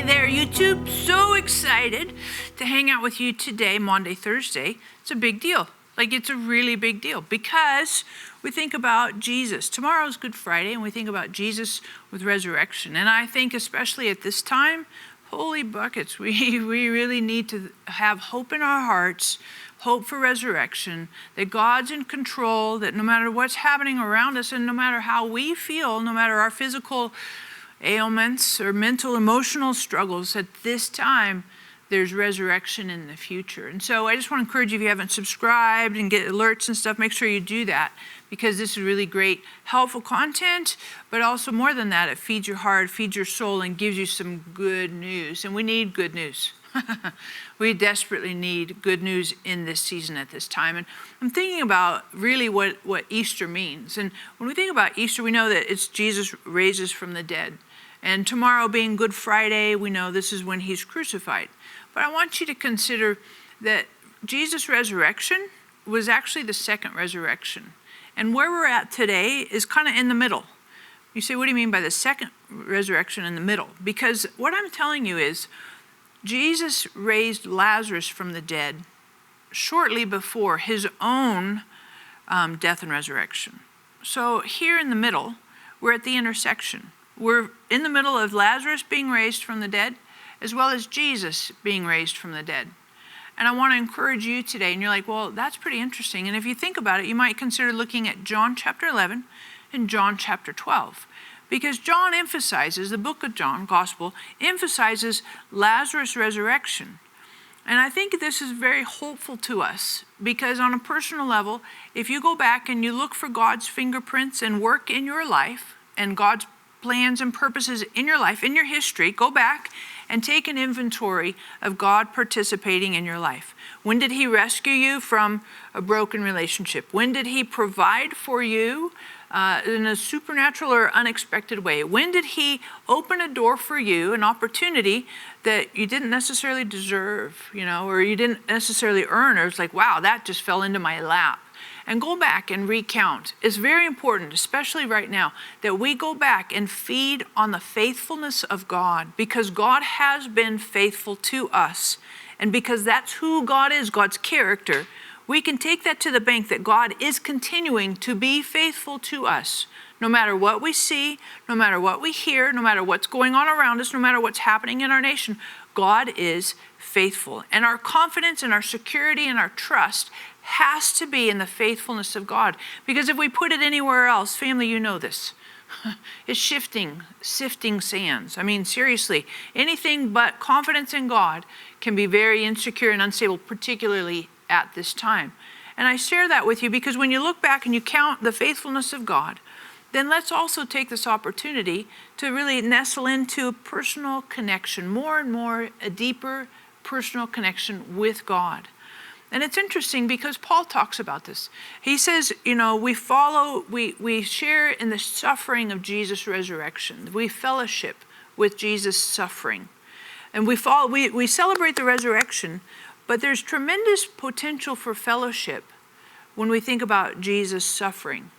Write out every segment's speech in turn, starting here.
there, YouTube. So excited to hang out with you today, Maundy, Thursday. It's a big deal. It's a really big deal because we think about Jesus. Tomorrow's Good Friday, and we think about Jesus with resurrection. And I think especially at this time, holy buckets, we really need to have hope in our hearts, hope for resurrection, that God's in control, that no matter what's happening around us and no matter how we feel, no matter our physical ailments or mental, emotional struggles, at this time, there's resurrection in the future. And so I just want to encourage you, if you haven't subscribed and get alerts and stuff, make sure you do that, because this is really great, helpful content, but also more than that, it feeds your heart, feeds your soul, and gives you some good news. And we need good news. We desperately need good news in this season at this time. And I'm thinking about really what Easter means. And when we think about Easter, we know that it's Jesus raises from the dead. And tomorrow being Good Friday, we know this is when he's crucified. But I want you to consider that Jesus' resurrection was actually the second resurrection. And where we're at today is kind of in the middle. You say, what do you mean by the second resurrection in the middle? Because what I'm telling you is Jesus raised Lazarus from the dead shortly before his own death and resurrection. So here in the middle, we're at the intersection. We're in the middle of Lazarus being raised from the dead, as well as Jesus being raised from the dead. And I want to encourage you today, and you're like, well, that's pretty interesting. And if you think about it, you might consider looking at John chapter 11 and John chapter 12. Because John emphasizes, the book of John, Gospel, emphasizes Lazarus' resurrection. And I think this is very hopeful to us, because on a personal level, if you go back and you look for God's fingerprints and work in your life, and God's plans and purposes in your life, in your history, go back and take an inventory of God participating in your life. When did he rescue you from a broken relationship? When did he provide for you in a supernatural or unexpected way? When did he open a door for you, an opportunity that you didn't necessarily deserve, or you didn't necessarily earn, or it's like, wow, that just fell into my lap? And go back and recount. It's very important, especially right now, that we go back and feed on the faithfulness of God, because God has been faithful to us. And because that's who God is, God's character, we can take that to the bank, that God is continuing to be faithful to us. No matter what we see, no matter what we hear, no matter what's going on around us, no matter what's happening in our nation, God is faithful. And our confidence and our security and our trust has to be in the faithfulness of God. Because if we put it anywhere else, family, you know this, it's sifting sands. I mean, seriously, anything but confidence in God can be very insecure and unstable, particularly at this time. And I share that with you because when you look back and you count the faithfulness of God, then let's also take this opportunity to really nestle into a personal connection, more and more a deeper personal connection with God. And it's interesting because Paul talks about this. He says, we share in the suffering of Jesus' resurrection. We fellowship with Jesus' suffering. And we celebrate the resurrection, but there's tremendous potential for fellowship when we think about Jesus' suffering.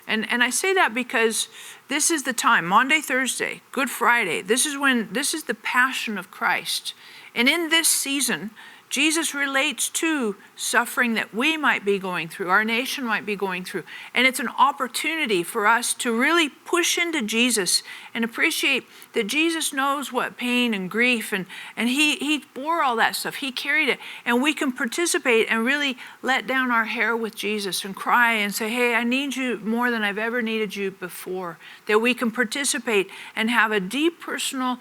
And I say that because this is the time, Maundy, Thursday, Good Friday. This is the passion of Christ. And in this season, Jesus relates to suffering that we might be going through, our nation might be going through. And it's an opportunity for us to really push into Jesus and appreciate that Jesus knows what pain and grief, and he bore all that stuff. He carried it. And we can participate and really let down our hair with Jesus and cry and say, hey, I need you more than I've ever needed you before. That we can participate and have a deep personal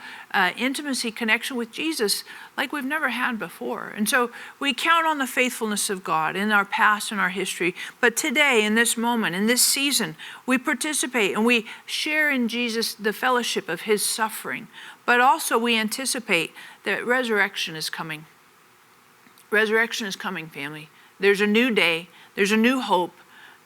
intimacy connection with Jesus like we've never had before. And so we count on the faithfulness of God in our past and our history. But today, in this moment, in this season, we participate and we share in Jesus the fellowship of his suffering. But also we anticipate that resurrection is coming. Resurrection is coming, family. There's a new day. There's a new hope.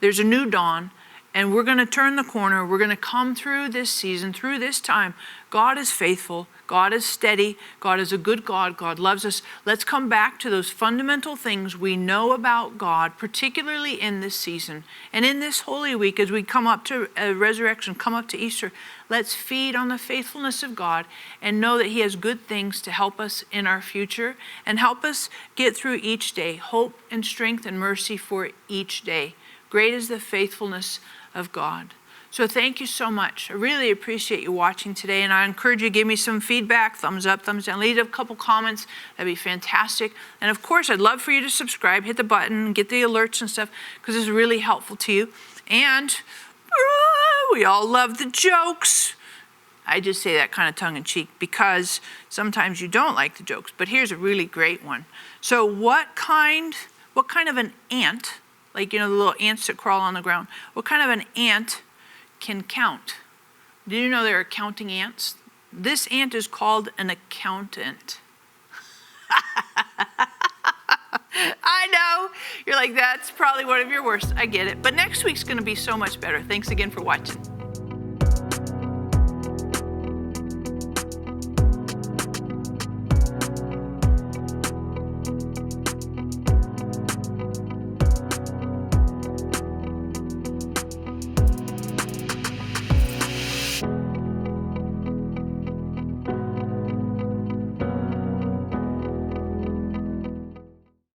There's a new dawn. And we're going to turn the corner. We're going to come through this season, through this time. God is faithful. God is steady. God is a good God. God loves us. Let's come back to those fundamental things we know about God, particularly in this season and in this Holy Week as we come up to resurrection, come up to Easter. Let's feed on the faithfulness of God and know that he has good things to help us in our future and help us get through each day. Hope and strength and mercy for each day. Great is the faithfulness of God. So thank you so much. I really appreciate you watching today, and I encourage you to give me some feedback, thumbs up, thumbs down, leave a couple comments. That'd be fantastic. And of course, I'd love for you to subscribe, hit the button, get the alerts and stuff, because it's really helpful to you. And we all love the jokes. I just say that kind of tongue in cheek because sometimes you don't like the jokes, but here's a really great one. So what kind of an ant, like, the little ants that crawl on the ground, what kind of an ant can count? Did you know there are counting ants? This ant is called an accountant. I know. You're like, that's probably one of your worst. I get it. But next week's going to be so much better. Thanks again for watching.